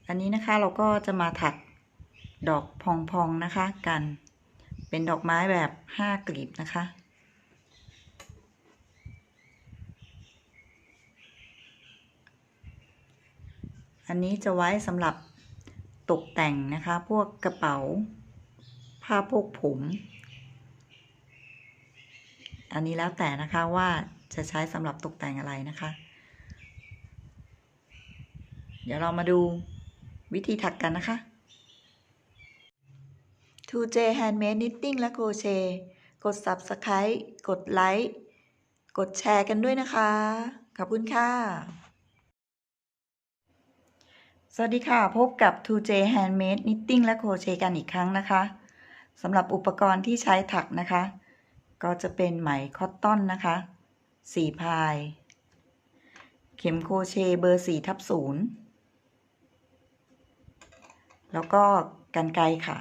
อันนี้นะคะเราก็จะมาถักดอกพองพองนะคะกันเป็นดอกไม้แบบ5 กลีบนะคะอันนี้จะไว้สำหรับตกแต่งนะคะพวกกระเป๋าผ้าพกผมอันนี้แล้วแต่นะคะว่าจะใช้สำหรับตกแต่งอะไรนะคะเดี๋ยวเรามาดูวิธีถักกันนะคะ twojhandmade knitting และ crochet กด subscribe กดไลค์กดแชร์กันด้วยนะคะขอบคุณค่ะสวัสดีค่ะพบกับ twojhandmade knitting และ crochet กันอีกครั้งนะคะสำหรับอุปกรณ์ที่ใช้ถักนะคะก็จะเป็นไหมคอตตอนนะคะ4 พายเข็มโครเชต์เบอร์ 4/0แล้วก็กรรไกรค่ะ